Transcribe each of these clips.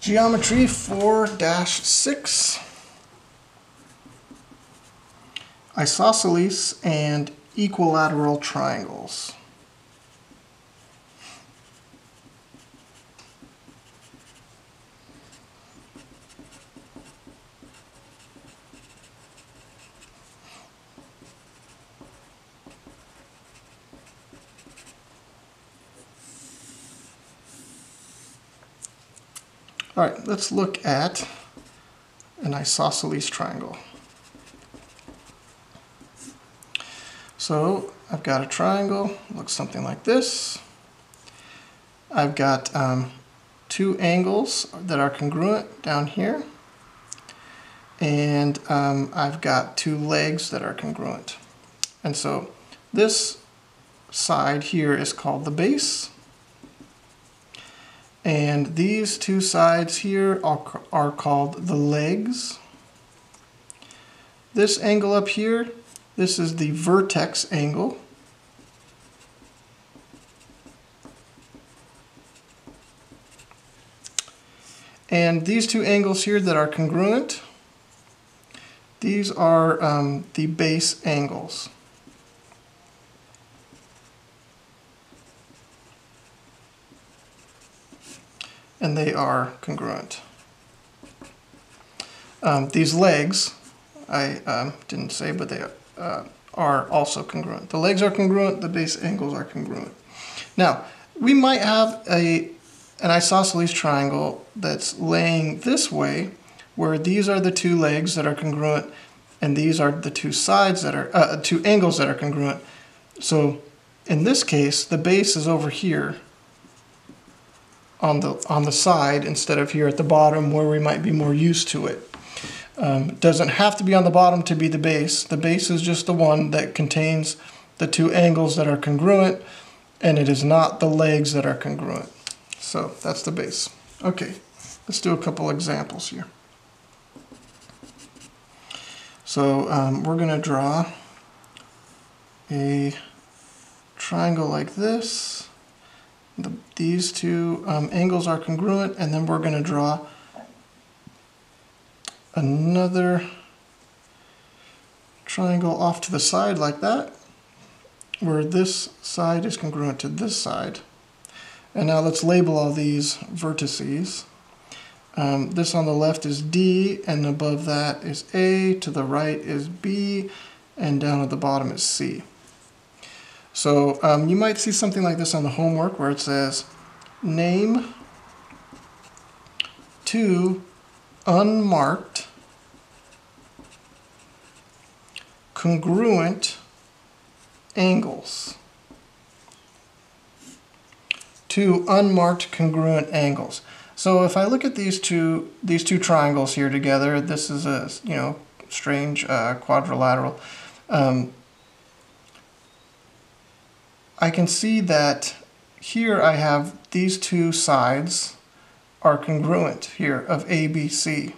Geometry 4-6, isosceles and equilateral triangles. All right, let's look at an isosceles triangle. So I've got a triangle, looks something like this. I've got two angles that are congruent down here, and I've got two legs that are congruent. And so this side here is called the base, and these two sides here are called the legs. This angle up here, this is the vertex angle. And these two angles here that are congruent, these are the base angles. And they are congruent. These legs, I didn't say, but they are also congruent. The legs are congruent, the base angles are congruent. Now, we might have an isosceles triangle that's laying this way, where these are the two legs that are congruent, and these are the two sides that are, two angles that are congruent. So in this case, the base is over here on the side instead of here at the bottom where we might be more used to it. Doesn't have to be on the bottom to be the base. The base is just the one that contains the two angles that are congruent, and it is not the legs that are congruent. So that's the base. Okay, let's do a couple examples here. So we're going to draw a triangle like this. These two angles are congruent, and then we're going to draw another triangle off to the side like that, where this side is congruent to this side. And now let's label all these vertices. This on the left is D, and above that is A, to the right is B, and down at the bottom is C. So you might see something like this on the homework where it says, name two unmarked congruent angles. Two unmarked congruent angles. So if I look at these two triangles here together, this is a strange quadrilateral. I can see that here I have these two sides are congruent here of ABC.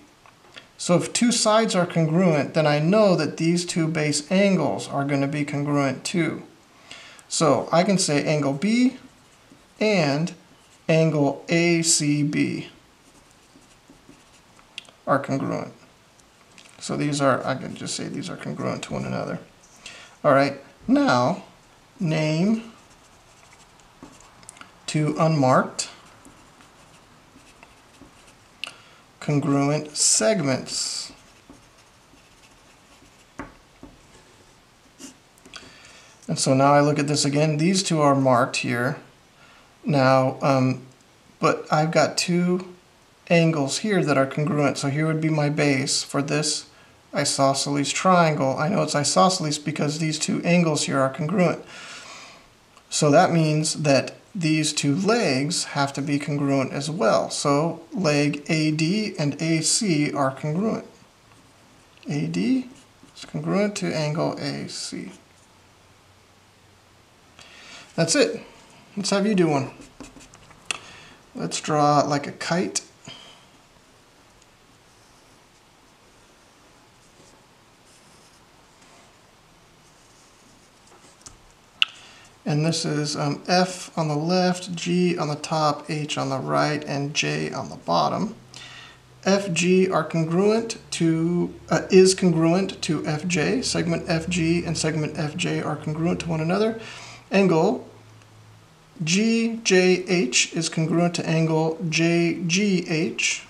So if two sides are congruent, then I know that these two base angles are going to be congruent too. So I can say angle B and angle ACB are congruent. So these are, I can just say these are congruent to one another. All right, now name two unmarked congruent segments. And so now I look at this again. These two are marked here. Now, but I've got two angles here that are congruent. So here would be my base for this isosceles triangle. I know it's isosceles because these two angles here are congruent. So that means that these two legs have to be congruent as well. So leg AD and AC are congruent. AD is congruent to angle AC. That's it. Let's have you do one. Let's draw like a kite. And this is F on the left, G on the top, H on the right, and J on the bottom. FG are congruent to, is congruent to FJ. Segment FG and segment FJ are congruent to one another. Angle GJH is congruent to angle JGH.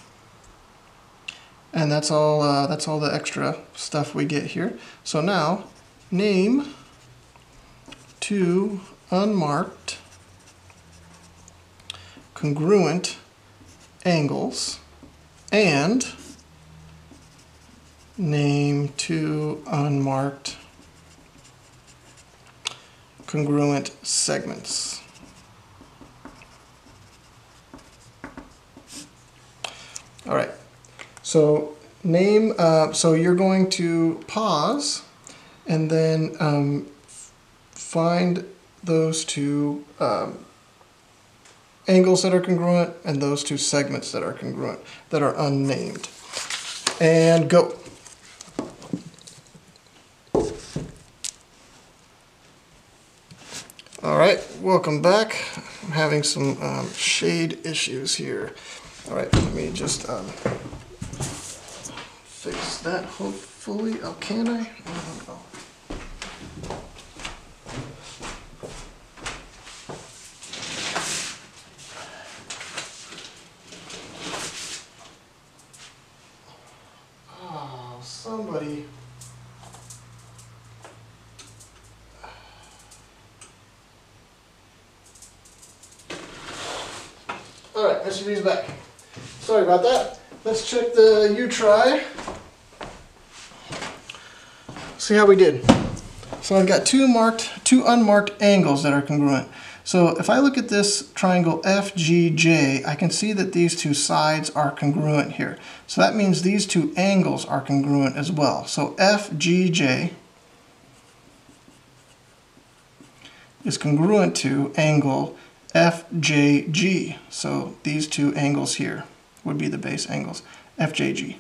And that's all the extra stuff we get here. So now, name two unmarked congruent angles and name two unmarked congruent segments. All right, so name, so you're going to pause and then find those two angles that are congruent and those two segments that are congruent, that are unnamed. And go. All right, welcome back. I'm having some shade issues here. All right, let me just fix that, hopefully. Oh, can I? Oh. Oh, somebody. All right, Mr. B's back. Sorry about that. Let's check the U-try. See how we did. So I've got two unmarked angles that are congruent. So if I look at this triangle FGJ, I can see that these two sides are congruent here. So that means these two angles are congruent as well. So FGJ is congruent to angle FJG. So these two angles here would be the base angles, FJG.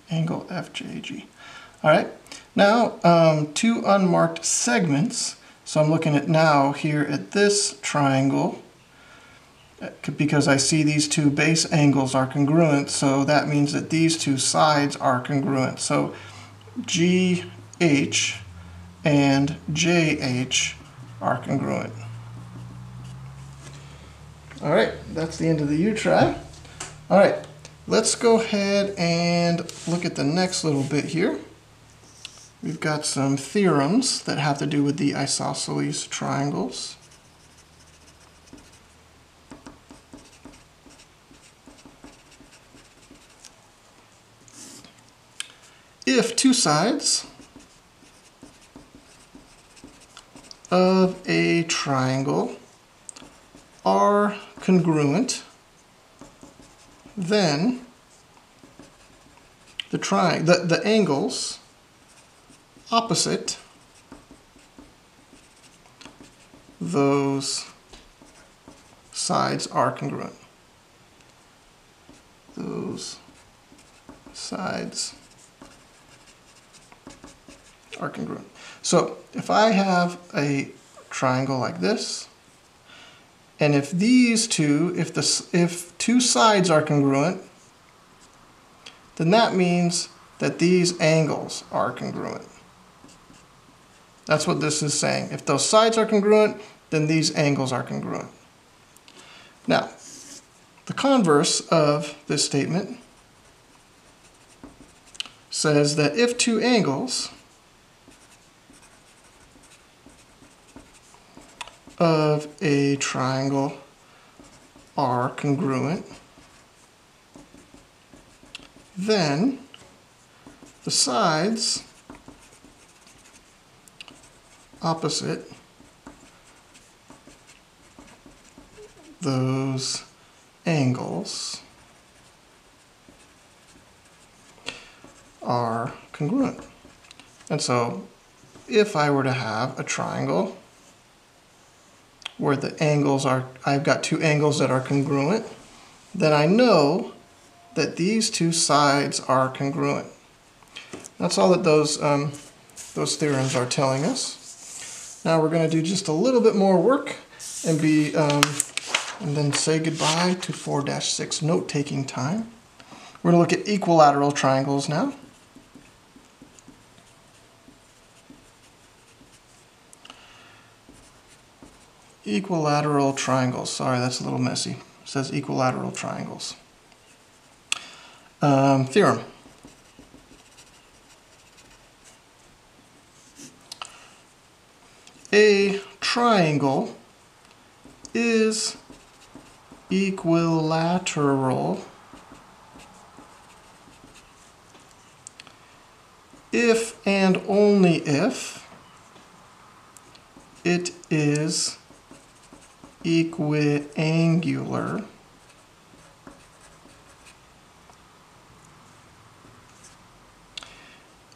Angle FJG. All right, now two unmarked segments. So I'm looking at now here at this triangle because I see these two base angles are congruent, so that means that these two sides are congruent. So GH and JH are congruent. All right, that's the end of the U-try. All right, let's go ahead and look at the next little bit here. We've got some theorems that have to do with the isosceles triangles. If two sides of a triangle are congruent, then the angles opposite those sides are congruent. Those sides are congruent. So if I have a triangle like this, and if these two, if two sides are congruent, then that means that these angles are congruent. That's what this is saying. If those sides are congruent, then these angles are congruent. Now, the converse of this statement says that if two angles of a triangle are congruent, then the sides opposite those angles are congruent. And so if I were to have a triangle where the angles are, I've got two angles that are congruent, then I know that these two sides are congruent. That's all that those theorems are telling us. Now we're going to do just a little bit more work and then say goodbye to 4-6 note-taking time. We're going to look at equilateral triangles now. Equilateral triangles. Sorry, that's a little messy. It says equilateral triangles. Theorem. A triangle is equilateral if and only if it is equiangular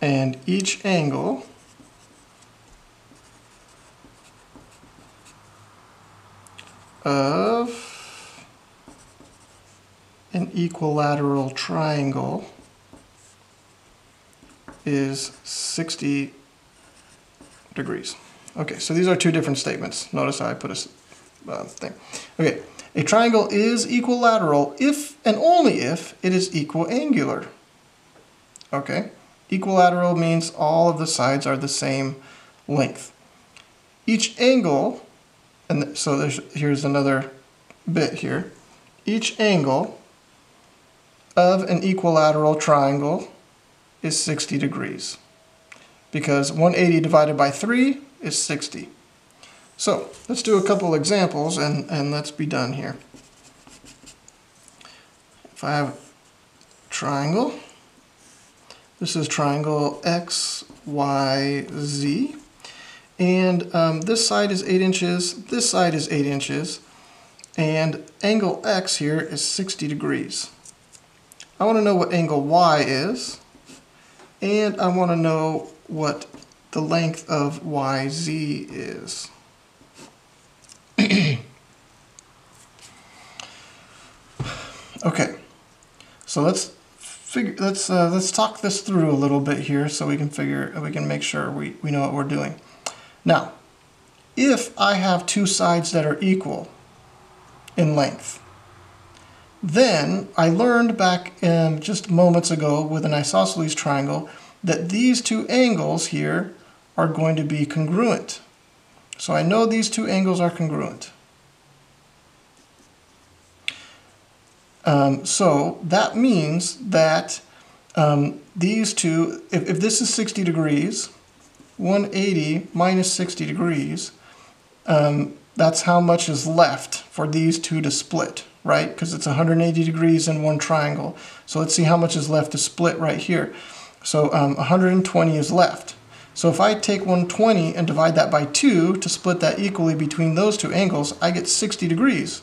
and each angle of an equilateral triangle is 60 degrees. Okay, so these are two different statements. Notice how I put a thing. Okay, a triangle is equilateral if and only if it is equiangular. Okay, equilateral means all of the sides are the same length. Each angle, and so here's another bit here, each angle of an equilateral triangle is 60 degrees because 180 divided by 3 is 60. So let's do a couple examples and let's be done here. If I have a triangle, this is triangle X, Y, Z, and this side is 8 inches, this side is 8 inches, and angle X here is 60 degrees. I want to know what angle Y is, and I want to know what the length of YZ is. Okay, so let's talk this through a little bit here so we can make sure we know what we're doing. Now, if I have two sides that are equal in length, then I learned back just moments ago with an isosceles triangle that these two angles here are going to be congruent. So I know these two angles are congruent. So that means that these two, if this is 60 degrees, 180 minus 60 degrees, that's how much is left for these two to split, right? Because it's 180 degrees in one triangle. So let's see how much is left to split right here. So 120 is left. So if I take 120 and divide that by 2 to split that equally between those two angles, I get 60 degrees.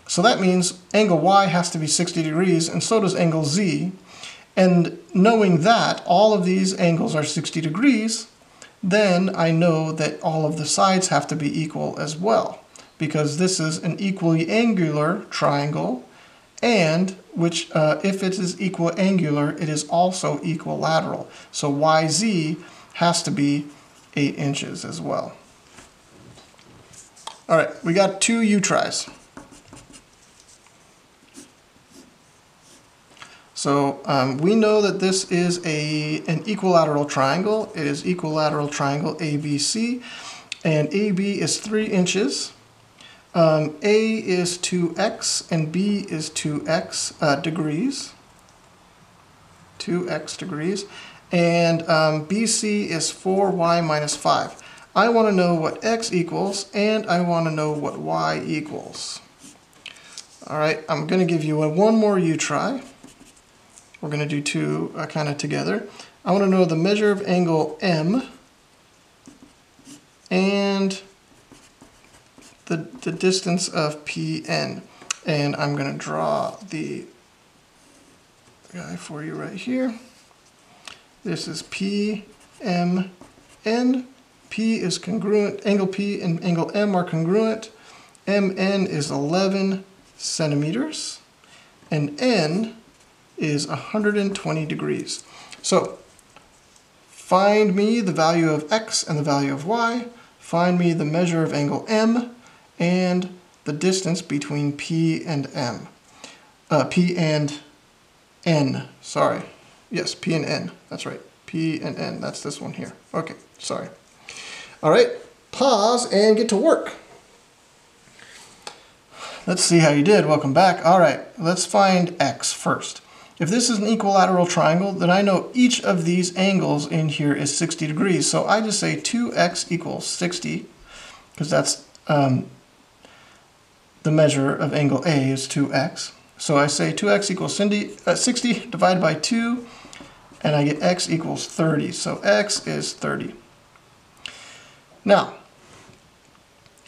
So that means angle Y has to be 60 degrees, and so does angle Z. And knowing that all of these angles are 60 degrees, then I know that all of the sides have to be equal as well, because this is an equiangular triangle, and which if it is equiangular, it is also equilateral. So YZ has to be 8 inches as well. All right, we got 2 U-tries. So we know that this is an equilateral triangle. It is equilateral triangle ABC, and AB is 3 inches. A is 2x and B is 2x degrees. 2x degrees. And BC is 4y minus 5. I want to know what x equals, and I want to know what y equals. All right, I'm going to give you one more U-try. We're going to do 2 kind of together. I want to know the measure of angle M and the distance of PN. And I'm going to draw the guy for you right here. This is PMN. P is congruent, angle P and angle M are congruent. MN is 11 centimeters, and N is 120 degrees. So find me the value of X and the value of Y, find me the measure of angle M, and the distance between P and M. P and N, sorry. Yes, P and N, that's right. P and N, that's this one here. Okay, sorry. All right, pause and get to work. Let's see how you did. Welcome back. All right, let's find X first. If this is an equilateral triangle, then I know each of these angles in here is 60 degrees. So I just say 2x equals 60, because that's the measure of angle A is 2x. So I say 2x equals 60 divided by 2, and I get x equals 30. So x is 30. Now,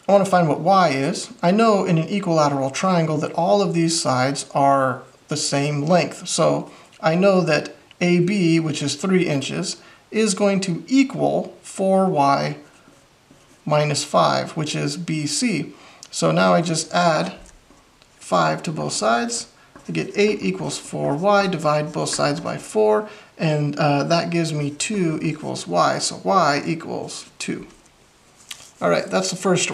I want to find what y is. I know in an equilateral triangle that all of these sides are the same length. So I know that AB, which is 3 inches, is going to equal 4y minus 5, which is BC. So now I just add 5 to both sides. I get 8 equals 4y, divide both sides by 4, and that gives me 2 equals y. So y equals 2. All right, that's the first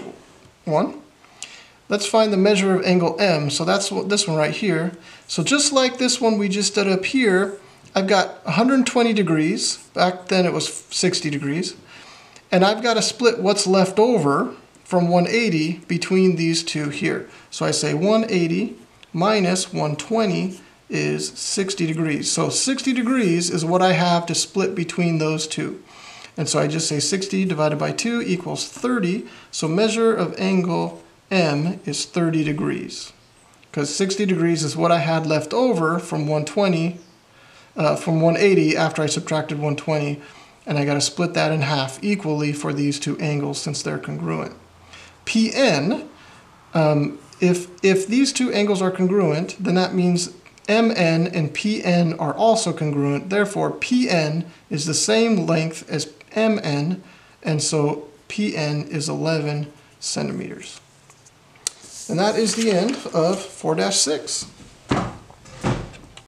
one. Let's find the measure of angle M. So that's this one right here. So just like this one we just did up here, I've got 120 degrees. Back then it was 60 degrees. And I've got to split what's left over from 180 between these two here. So I say 180 minus 120 is 60 degrees. So 60 degrees is what I have to split between those two. And so I just say 60 divided by 2 equals 30. So measure of angle M is 30 degrees. Because 60 degrees is what I had left over from 120, from 180 after I subtracted 120. And I got to split that in half equally for these two angles since they're congruent. Pn, if these two angles are congruent, then that means Mn and Pn are also congruent. Therefore, Pn is the same length as Mn, and so Pn is 11 centimeters. And that is the end of 4-6.